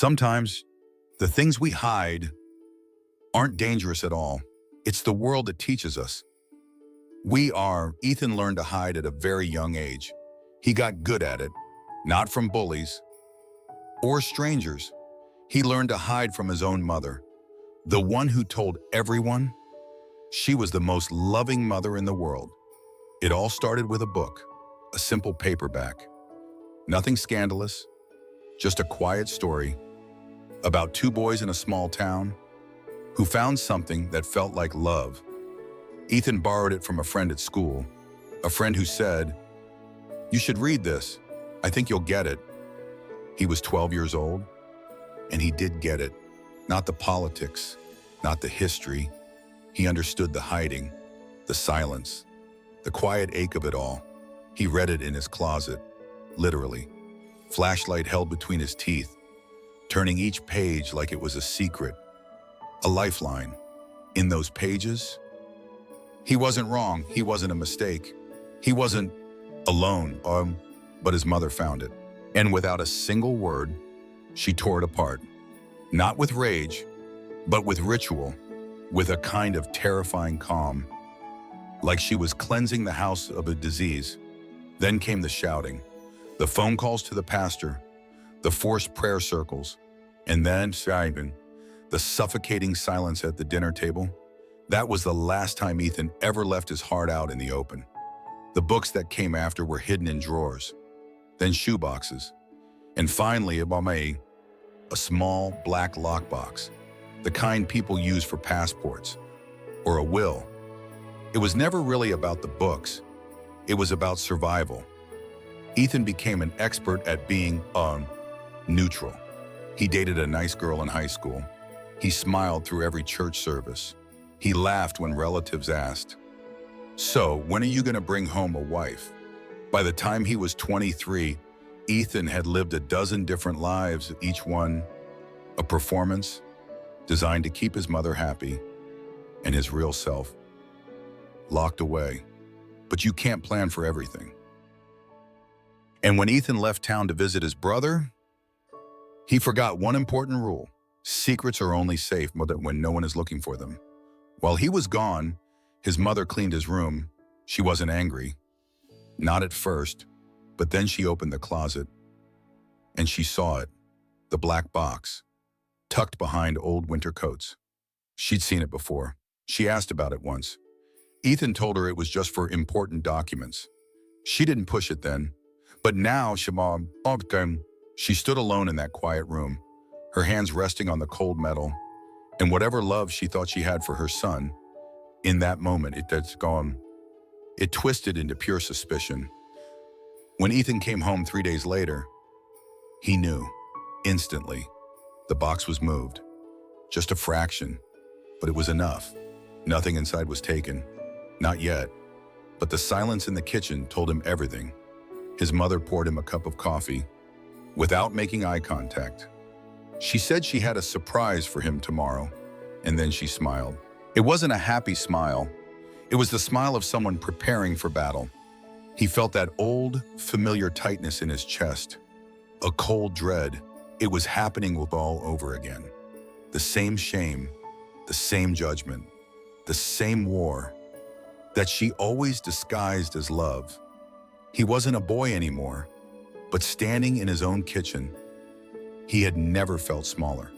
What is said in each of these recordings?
Sometimes the things we hide aren't dangerous at all. It's the world that teaches us. Ethan learned to hide at a very young age. He got good at it, not from bullies or strangers. He learned to hide from his own mother, the one who told everyone she was the most loving mother in the world. It all started with a book, a simple paperback. Nothing scandalous, just a quiet story about two boys in a small town who found something that felt like love. Ethan borrowed it from a friend at school, a friend who said, "You should read this. I think you'll get it." He was 12 years old, and he did get it. Not the politics, not the history. He understood the hiding, the silence, the quiet ache of it all. He read it in his closet, literally, flashlight held between his teeth, turning each page like it was a secret, a lifeline. In those pages, he wasn't wrong, he wasn't a mistake. He wasn't alone, but his mother found it. And without a single word, she tore it apart. Not with rage, but with ritual, with a kind of terrifying calm, like she was cleansing the house of a disease. Then came the shouting, the phone calls to the pastor, the forced prayer circles, and then the suffocating silence at the dinner table. That was the last time Ethan ever left his heart out in the open. The books that came after were hidden in drawers, then shoeboxes, and finally a small black lockbox, the kind people use for passports or a will. It was never really about the books. It was about survival. Ethan became an expert at being neutral. He dated a nice girl in high school. He smiled through every church service. He laughed when relatives asked, "So, when are you going to bring home a wife?" By the time he was 23, Ethan had lived a dozen different lives, each one a performance designed to keep his mother happy and his real self locked away. But you can't plan for everything. And when Ethan left town to visit his brother, he forgot one important rule. Secrets are only safe when no one is looking for them. While he was gone, his mother cleaned his room. She wasn't angry. Not at first, but then she opened the closet and she saw it, the black box, tucked behind old winter coats. She'd seen it before. She asked about it once. Ethan told her it was just for important documents. She didn't push it then, but now she stood alone in that quiet room, her hands resting on the cold metal, and whatever love she thought she had for her son, in that moment it's gone. It twisted into pure suspicion. When Ethan came home 3 days later, he knew, instantly. The box was moved. Just a fraction, but it was enough. Nothing inside was taken. Not yet. But the silence in the kitchen told him everything. His mother poured him a cup of coffee, without making eye contact. She said she had a surprise for him tomorrow, and then she smiled. It wasn't a happy smile. It was the smile of someone preparing for battle. He felt that old, familiar tightness in his chest, a cold dread. It was happening all over again. The same shame, the same judgment, the same war that she always disguised as love. He wasn't a boy anymore, but standing in his own kitchen, he had never felt smaller.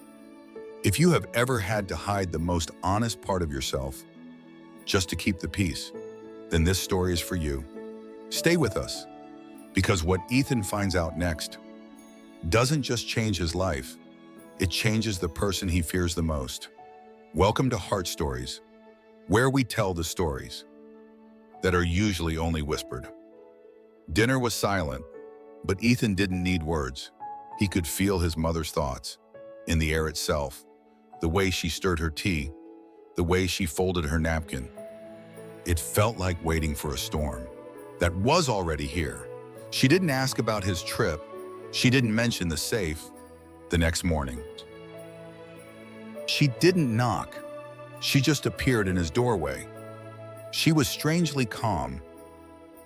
If you have ever had to hide the most honest part of yourself just to keep the peace, then this story is for you. Stay with us, because what Ethan finds out next doesn't just change his life, it changes the person he fears the most. Welcome to Heart Stories, where we tell the stories that are usually only whispered. Dinner was silent, but Ethan didn't need words. He could feel his mother's thoughts in the air itself, the way she stirred her tea, the way she folded her napkin. It felt like waiting for a storm that was already here. She didn't ask about his trip. She didn't mention the safe the next morning. She didn't knock. She just appeared in his doorway. She was strangely calm,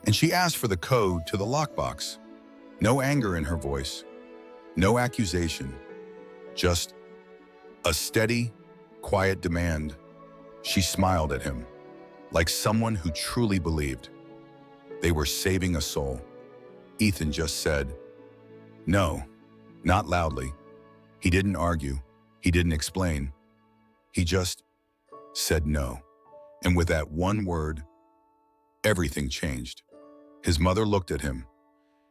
and she asked for the code to the lockbox. No anger in her voice, no accusation, Just a steady, quiet demand. She smiled at him, like someone who truly believed they were saving a soul. Ethan just said, "No," not loudly. He didn't argue. He didn't explain. He just said no. And with that one word, everything changed. His mother looked at him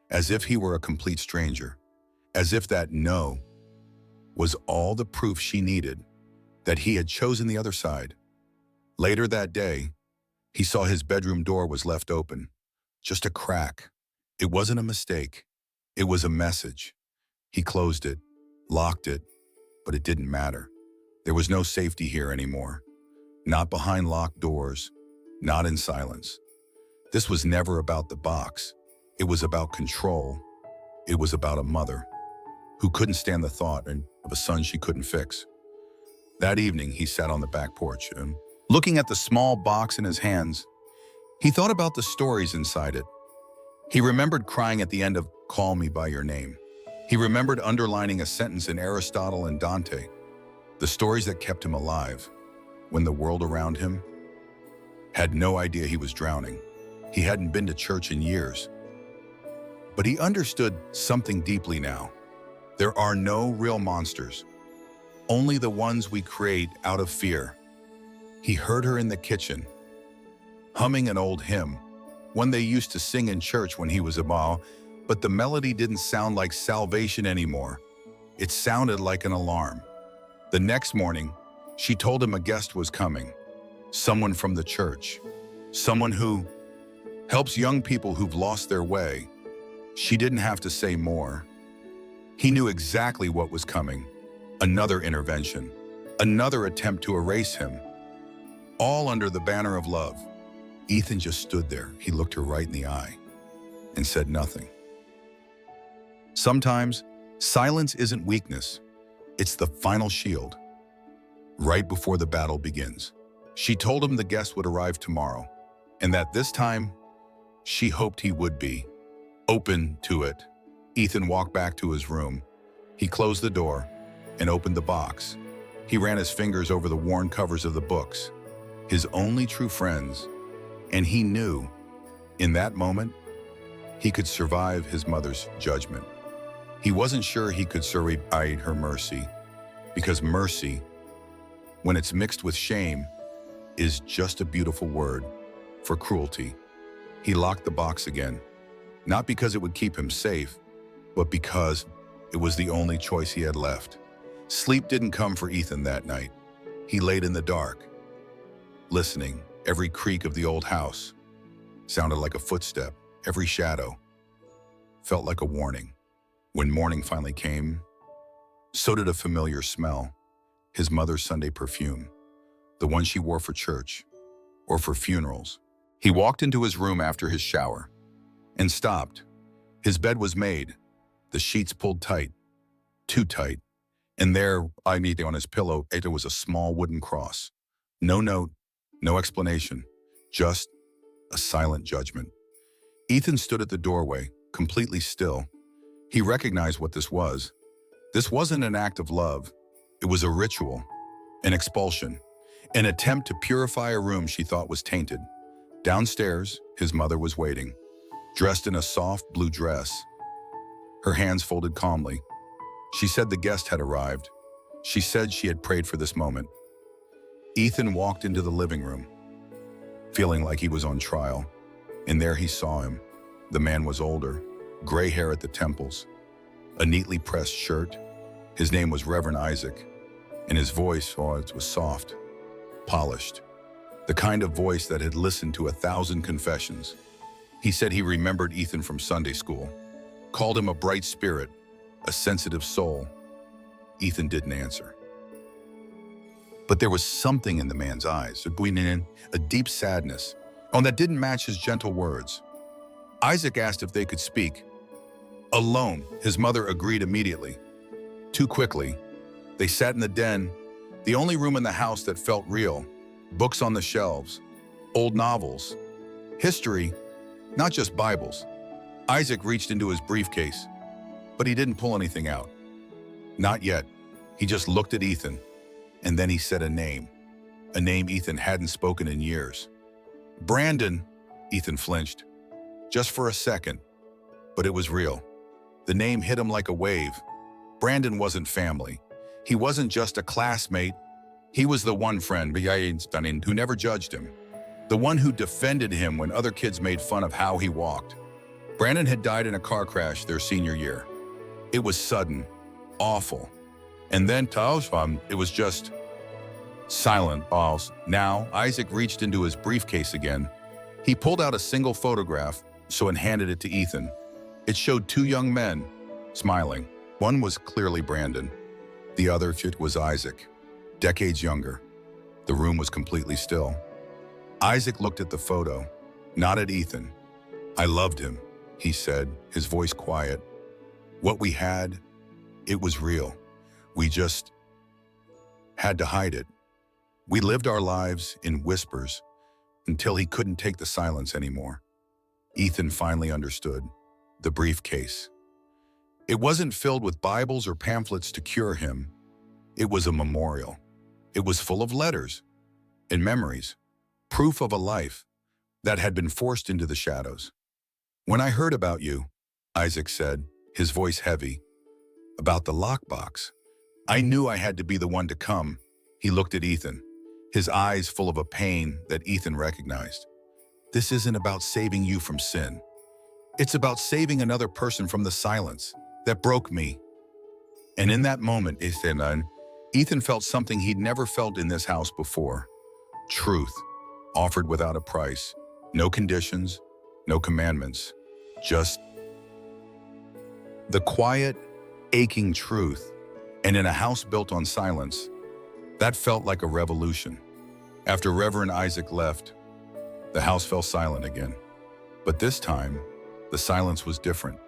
as if he were a complete stranger, as if that no was all the proof she needed that he had chosen the other side. Later that day, he saw his bedroom door was left open, just a crack. It wasn't a mistake. It was a message. He closed it, locked it, but it didn't matter. There was no safety here anymore. Not behind locked doors, not in silence. This was never about the box. It was about control. It was about a mother who couldn't stand the thought of a son she couldn't fix. That evening, he sat on the back porch and, looking at the small box in his hands, he thought about the stories inside it. He remembered crying at the end of "Call Me by Your Name." He remembered underlining a sentence in Aristotle and Dante, the stories that kept him alive when the world around him had no idea he was drowning. He hadn't been to church in years. But he understood something deeply now. There are no real monsters, only the ones we create out of fear. He heard her in the kitchen, humming an old hymn, one they used to sing in church when he was a boy, but the melody didn't sound like salvation anymore. It sounded like an alarm. The next morning, she told him a guest was coming, someone from the church, someone who helps young people who've lost their way. She didn't have to say more. He knew exactly what was coming. Another intervention, another attempt to erase him, all under the banner of love. Ethan just stood there. He looked her right in the eye and said nothing. Sometimes, silence isn't weakness. It's the final shield. Right before the battle begins, she told him the guest would arrive tomorrow, and that this time, she hoped he would be open to it. Ethan walked back to his room. He closed the door and opened the box. He ran his fingers over the worn covers of the books, his only true friends, and he knew, in that moment, he could survive his mother's judgment. He wasn't sure he could survive her mercy, because mercy, when it's mixed with shame, is just a beautiful word for cruelty. He locked the box again, not because it would keep him safe, but because it was the only choice he had left. Sleep didn't come for Ethan that night. He laid in the dark, listening. Every creak of the old house sounded like a footstep. Every shadow felt like a warning. When morning finally came, so did a familiar smell, his mother's Sunday perfume, the one she wore for church or for funerals. He walked into his room after his shower and stopped. His bed was made, the sheets pulled tight, too tight, and there, on his pillow, it was a small wooden cross. No note, no explanation, just a silent judgment. Ethan stood at the doorway, completely still. He recognized what this was. This wasn't an act of love. It was a ritual, an expulsion, an attempt to purify a room she thought was tainted. Downstairs, his mother was waiting, dressed in a soft blue dress, her hands folded calmly. She said the guest had arrived. She said she had prayed for this moment. Ethan walked into the living room, feeling like he was on trial, and there he saw him. The man was older, gray hair at the temples, a neatly pressed shirt. His name was Reverend Isaac, and his voice, it was soft, polished, the kind of voice that had listened to 1,000 confessions. He said he remembered Ethan from Sunday school, called him a bright spirit, a sensitive soul. Ethan didn't answer. But there was something in the man's eyes, a deep sadness, that didn't match his gentle words. Isaac asked if they could speak. Alone, his mother agreed immediately. Too quickly, they sat in the den, the only room in the house that felt real. Books on the shelves, old novels, history, not just Bibles. Isaac reached into his briefcase, but he didn't pull anything out. Not yet. He just looked at Ethan, and then he said a name Ethan hadn't spoken in years. Brandon, Ethan flinched, just for a second, but it was real. The name hit him like a wave. Brandon wasn't family. He wasn't just a classmate. He was the one friend who never judged him, the one who defended him when other kids made fun of how he walked. Brandon had died in a car crash their senior year. It was sudden, awful. And then it was just silent. Now, Isaac reached into his briefcase again. He pulled out a single photograph, and handed it to Ethan. It showed two young men, smiling. One was clearly Brandon. The other was Isaac, decades younger. The room was completely still. Isaac looked at the photo, not at Ethan. "I loved him," he said, his voice quiet. "What we had, it was real. We just had to hide it. We lived our lives in whispers until he couldn't take the silence anymore." Ethan finally understood. The briefcase. It wasn't filled with Bibles or pamphlets to cure him. It was a memorial. It was full of letters and memories, proof of a life that had been forced into the shadows. "When I heard about you," Isaac said, his voice heavy, "about the lockbox, I knew I had to be the one to come." He looked at Ethan, his eyes full of a pain that Ethan recognized. "This isn't about saving you from sin. It's about saving another person from the silence that broke me." And in that moment, Ethan felt something he'd never felt in this house before. Truth, offered without a price. No conditions, no commandments. Just the quiet, aching truth. And in a house built on silence, that felt like a revolution. After Reverend Isaac left, the house fell silent again. But this time, the silence was different.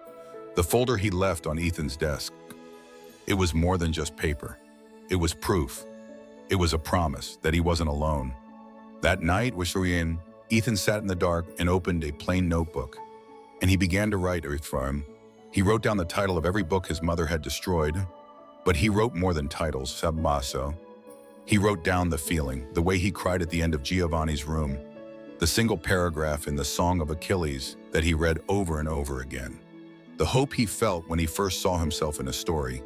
The folder he left on Ethan's desk, it was more than just paper. It was proof. It was a promise that he wasn't alone. That night, Ethan sat in the dark and opened a plain notebook, and he began to write for him. He wrote down the title of every book his mother had destroyed, but he wrote more than titles, Sabmaso. He wrote down the feeling, the way he cried at the end of Giovanni's room, the single paragraph in the Song of Achilles that he read over and over again, the hope he felt when he first saw himself in a story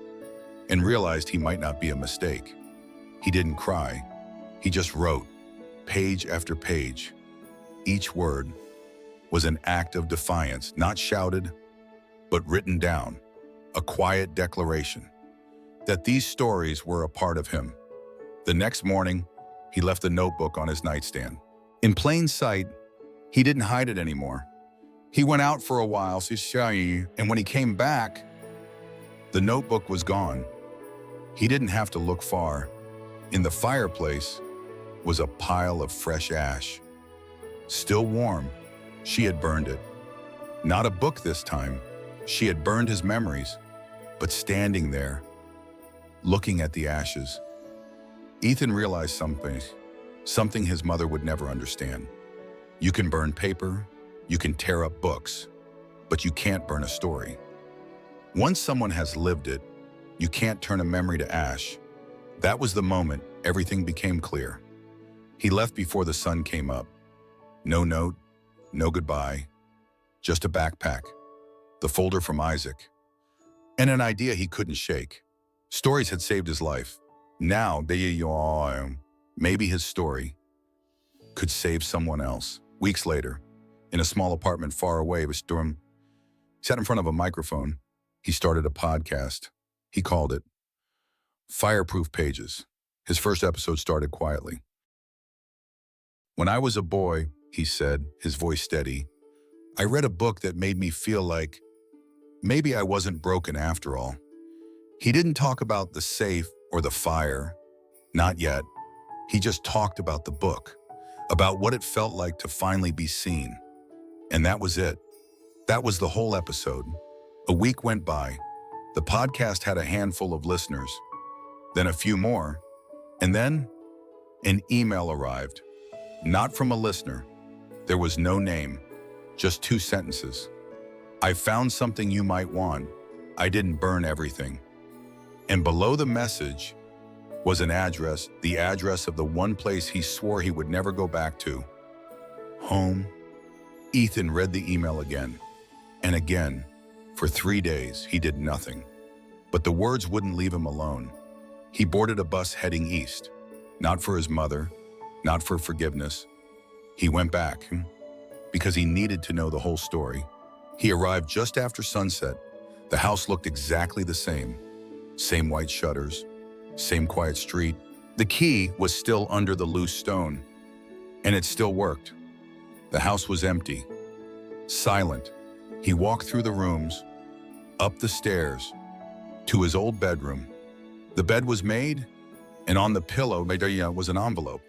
and realized he might not be a mistake. He didn't cry. He just wrote, page after page. Each word was an act of defiance, not shouted, but written down, a quiet declaration that these stories were a part of him. The next morning, he left the notebook on his nightstand. In plain sight, he didn't hide it anymore. He went out for a while, and when he came back, the notebook was gone. He didn't have to look far. In the fireplace was a pile of fresh ash. Still warm, she had burned it. Not a book this time. She had burned his memories, but standing there, looking at the ashes, Ethan realized something his mother would never understand. You can burn paper, you can tear up books, but you can't burn a story. Once someone has lived it, you can't turn a memory to ash. That was the moment everything became clear. He left before the sun came up. No note, no goodbye, just a backpack, the folder from Isaac, and an idea he couldn't shake. Stories had saved his life. Now, maybe his story could save someone else. Weeks later, in a small apartment far away, Storm sat in front of a microphone. He started a podcast. He called it Fireproof Pages. His first episode started quietly. "When I was a boy," he said, his voice steady, "I read a book that made me feel like maybe I wasn't broken after all." He didn't talk about the safe or the fire. Not yet. He just talked about the book, about what it felt like to finally be seen. And that was it. That was the whole episode. A week went by. The podcast had a handful of listeners, then a few more, and then an email arrived. Not from a listener. There was no name, just 2 sentences. "I found something you might want. I didn't burn everything." And below the message was an address, the address of the one place he swore he would never go back to. Home. Ethan read the email again and again. For 3 days, he did nothing. But the words wouldn't leave him alone. He boarded a bus heading east, not for his mother, not for forgiveness. He went back because he needed to know the whole story. He arrived just after sunset. The house looked exactly the same. Same white shutters, same quiet street. The key was still under the loose stone, and it still worked. The house was empty, silent. He walked through the rooms, up the stairs, to his old bedroom. The bed was made, and on the pillow was an envelope.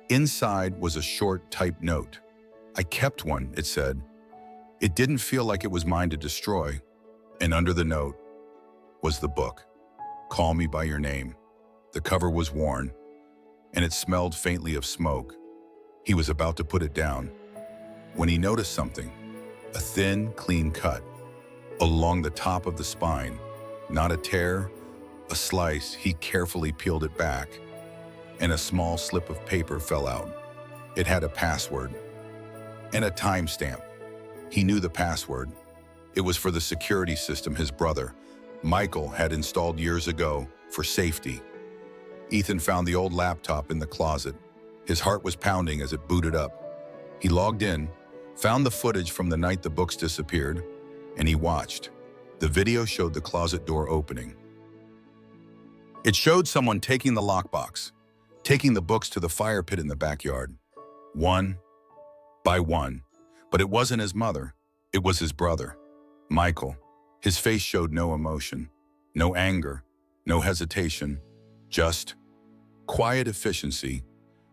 Inside was a short typed note. "I kept one," it said. It didn't feel like it was mine to destroy. And under the note was the book, Call Me By Your Name. The cover was worn, and it smelled faintly of smoke. He was about to put it down when he noticed something, a thin, clean cut along the top of the spine. Not a tear, a slice. He carefully peeled it back, and a small slip of paper fell out. It had a password and a timestamp. He knew the password. It was for the security system his brother, Michael, had installed years ago for safety. Ethan found the old laptop in the closet. His heart was pounding as it booted up. He logged in, found the footage from the night the books disappeared, and he watched. The video showed the closet door opening. It showed someone taking the lockbox, taking the books to the fire pit in the backyard, one by one. But it wasn't his mother, it was his brother, Michael. His face showed no emotion, no anger, no hesitation, just quiet efficiency.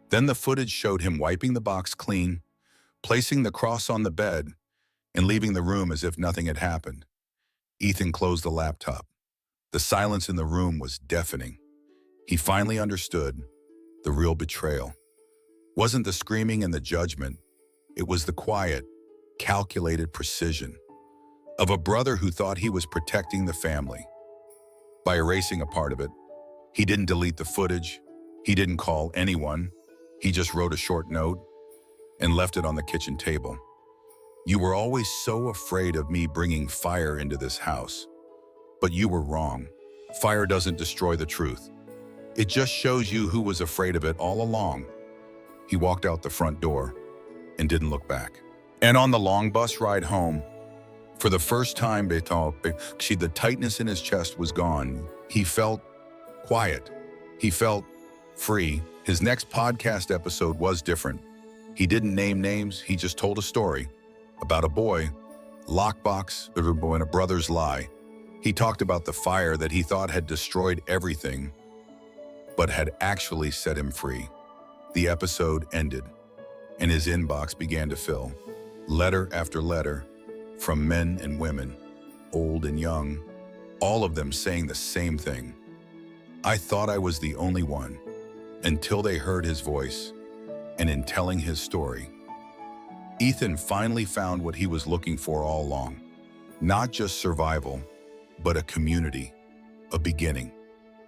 Then the footage showed him wiping the box clean, placing the cross on the bed, and leaving the room as if nothing had happened. Ethan closed the laptop. The silence in the room was deafening. He finally understood the real betrayal wasn't the screaming and the judgment. It was the quiet, calculated precision of a brother who thought he was protecting the family. By erasing a part of it, he didn't delete the footage. He didn't call anyone. He just wrote a short note and left it on the kitchen table. "You were always so afraid of me bringing fire into this house. But you were wrong. Fire doesn't destroy the truth. It just shows you who was afraid of it all along." He walked out the front door and didn't look back. And on the long bus ride home, for the first time, the tightness in his chest was gone. He felt quiet. He felt free. His next podcast episode was different. He didn't name names. He just told a story about a boy, lockbox, and a brother's lie. He talked about the fire that he thought had destroyed everything, but had actually set him free. The episode ended, and his inbox began to fill. Letter after letter, from men and women, old and young, all of them saying the same thing. "I thought I was the only one," until they heard his voice. And in telling his story, Ethan finally found what he was looking for all along. Not just survival, but a community, a beginning.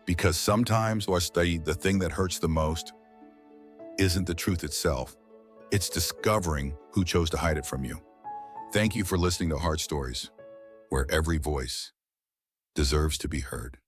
Because sometimes the thing that hurts the most isn't the truth itself. It's discovering who chose to hide it from you. Thank you for listening to Heart Stories, where every voice deserves to be heard.